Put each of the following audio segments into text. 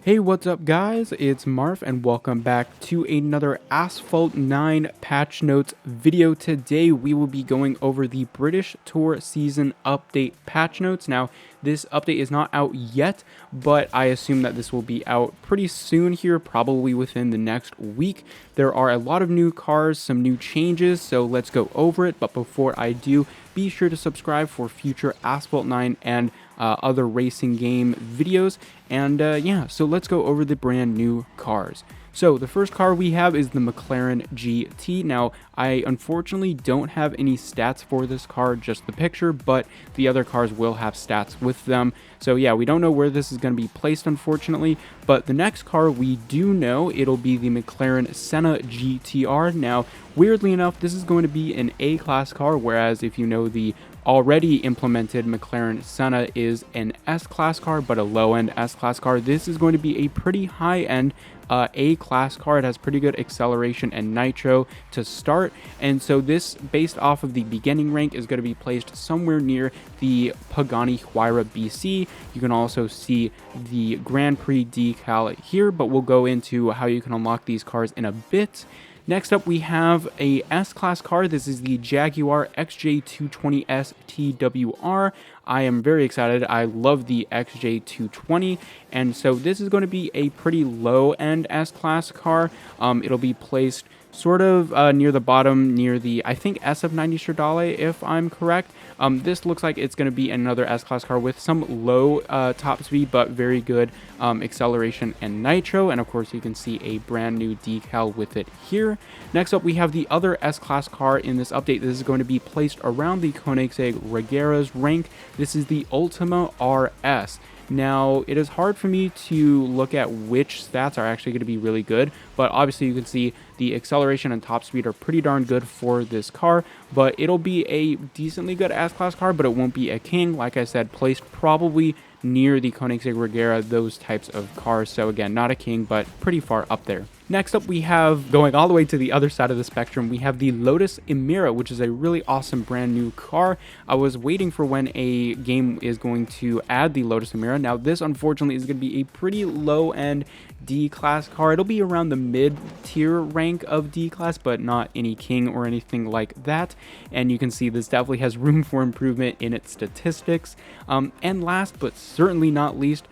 Hey, what's up guys? It's Marv and welcome back to another Asphalt 9 patch notes video. Today we will be going over the British Tour season update patch notes. Now, this update is not out yet, but I assume that this will be out pretty soon here, probably within the next week. There are a lot of new cars, some new changes, so let's go over it. But before I do, be sure to subscribe for future Asphalt 9 and other racing game videos. And yeah, so let's go over the brand new cars. So the first car we have is the McLaren GT. Now, I unfortunately don't have any stats for this car, just the picture, but the other cars will have stats with them. So yeah, we don't know where this is going to be placed, unfortunately, but the next car we do know, it'll be the McLaren Senna GTR. Now, weirdly enough, this is going to be an A-class car, whereas if you know the already implemented McLaren Senna is an S-Class car, but a low-end S-Class car. This is going to be a pretty high-end A-Class car. It has pretty good acceleration and nitro to start, and so this, based off of the beginning rank, is going to be placed somewhere near the Pagani Huayra BC. You can also see the Grand Prix decal here, but we'll go into how you can unlock these cars in a bit. Next up, we have a S-Class car. This is the Jaguar XJ220S TWR. I am very excited. I love the XJ220, and so this is going to be a pretty low-end S-Class car. It'll be placed sort of near the bottom, near the, I think, SF90 Stradale, if I'm correct. This looks like it's going to be another S-Class car with some low top speed, but very good acceleration and nitro. And of course, you can see a brand new decal with it here. Next up, we have the other S-Class car in this update. This is going to be placed around the Koenigsegg Regeras rank. This is the Ultima RS. Now, it is hard for me to look at which stats are actually going to be really good, but obviously you can see the acceleration and top speed are pretty darn good for this car, but it'll be a decently good S-Class car, but it won't be a king. Like I said, placed probably near the Koenigsegg Regera, those types of cars. So again, not a king, but pretty far up there. Next up, we have, going all the way to the other side of the spectrum, we have the Lotus Emira, which is a really awesome brand new car. I was waiting for when a game is going to add the Lotus Emira. Now, this unfortunately is going to be a pretty low-end D-Class car. It'll be around the mid-tier rank of D-Class, but not any king or anything like that. And you can see this definitely has room for improvement in its statistics. And last, but certainly not least,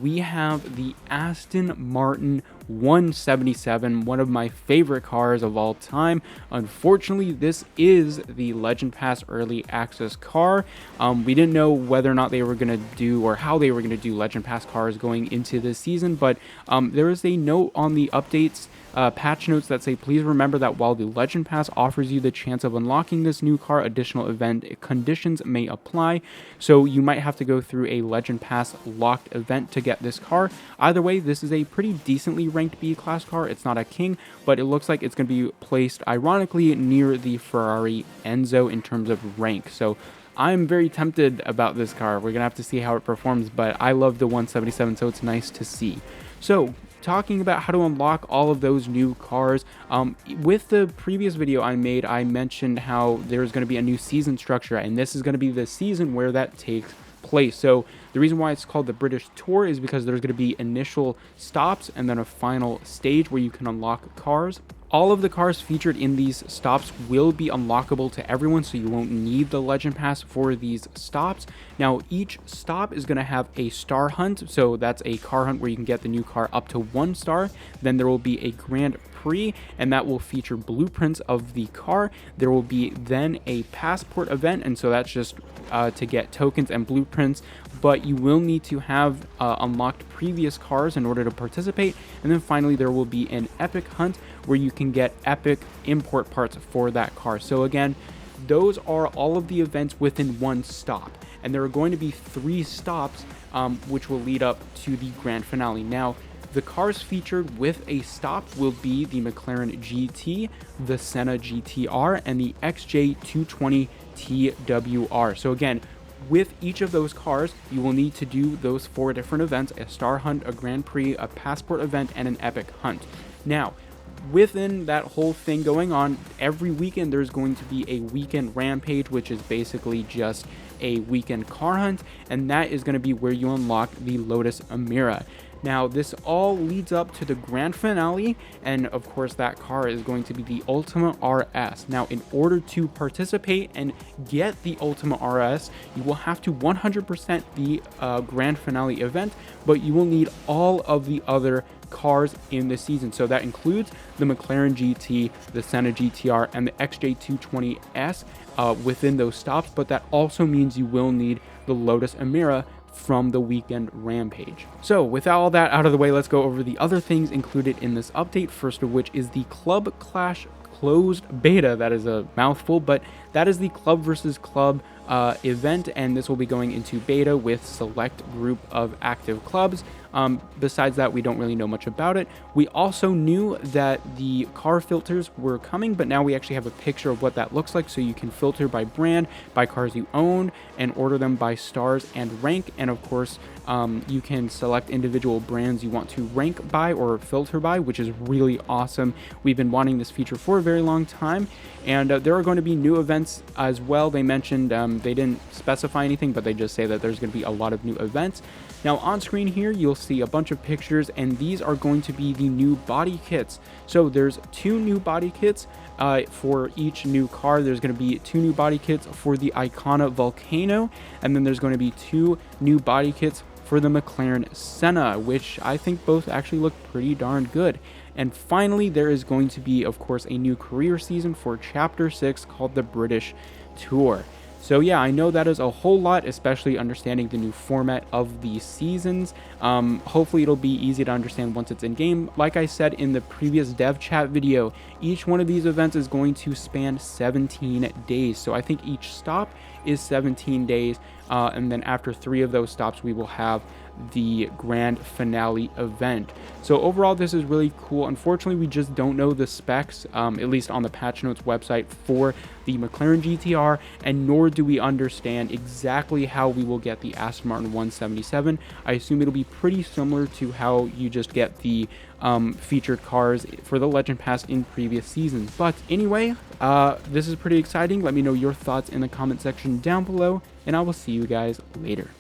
we have the Aston Martin 177, one of my favorite cars of all time. Unfortunately, this is the Legend Pass early access car. We didn't know whether or not they were going to do, or how they were going to do Legend Pass cars going into this season, but there is a note on the updates patch notes that say, please remember that while the Legend Pass offers you the chance of unlocking this new car, additional event conditions may apply. So you might have to go through a Legend Pass locked event to get this car. Either way, this is a pretty decently ranked B-Class car. It's not a king, but it looks like it's going to be placed ironically near the Ferrari Enzo in terms of rank. So I'm very tempted about this car. We're going to have to see how it performs, but I love the 177, so it's nice to see. So, talking about how to unlock all of those new cars, with the previous video I made, I mentioned how there's going to be a new season structure, and this is going to be the season where that takes place. So the reason why it's called the British Tour is because there's going to be initial stops and then a final stage where you can unlock cars. All of the cars featured in these stops will be unlockable to everyone, so you won't need the Legend Pass for these stops. Now, each stop is going to have a star hunt, so that's a car hunt where you can get the new car up to 1 star. Then there will be a Grand Prix, and that will feature blueprints of the car. There will be then a passport event, and so that's just to get tokens and blueprints, but you will need to have unlocked previous cars in order to participate. And then finally, there will be an epic hunt where you can get epic import parts for that car. So again, those are all of the events within one stop, and there are going to be 3 stops which will lead up to the grand finale. Now, the cars featured with a stop will be the McLaren GT, the Senna GTR, and the XJ220 TWR. So again, with each of those cars, you will need to do those 4 different events: a star hunt, a Grand Prix, a passport event, and an epic hunt. Now, within that whole thing going on, every weekend there's going to be a weekend rampage, which is basically just a weekend car hunt, and that is going to be where you unlock the Lotus Emira. Now, this all leads up to the grand finale, and of course, that car is going to be the Ultima RS. Now, in order to participate and get the Ultima RS, you will have to 100% the grand finale event, but you will need all of the other cars in the season. So that includes the McLaren GT, the Senna GTR, and the XJ220S within those stops, but that also means you will need the Lotus Emira from the weekend rampage. So with all that out of the way, let's go over the other things included in this update, first of which is the Club Clash closed beta. That is a mouthful, but that is the club versus club event, and this will be going into beta with select group of active clubs. Besides that, we don't really know much about it. We also knew that the car filters were coming, but now we actually have a picture of what that looks like, so you can filter by brand, by cars you own, and order them by stars and rank. And of course, you can select individual brands you want to rank by or filter by, which is really awesome. We've been wanting this feature for a very long time, and there are going to be new events as well. They mentioned, they didn't specify anything, but they just say that there's going to be a lot of new events. Now on screen here, you'll see a bunch of pictures, and these are going to be the new body kits. So there's 2 new body kits for each new car. There's going to be 2 new body kits for the Icona Volcano, and then there's going to be 2 new body kits for the McLaren Senna, which I think both actually look pretty darn good. And finally, there is going to be, of course, a new career season for Chapter 6 called the British Tour. So yeah, I know that is a whole lot, especially understanding the new format of the seasons. Hopefully it'll be easy to understand once it's in game. Like I said in the previous dev chat video, each one of these events is going to span 17 days. So I think each stop is 17 days. And then after 3 of those stops, we will have the grand finale event. So overall, this is really cool. Unfortunately, we just don't know the specs, at least on the patch notes website, for the McLaren GTR, and nor do we understand exactly how we will get the Aston Martin 177. I assume it'll be pretty similar to how you just get the featured cars for the Legend Pass in previous seasons. But anyway, this is pretty exciting. Let me know your thoughts in the comment section down below, and I will see you guys later.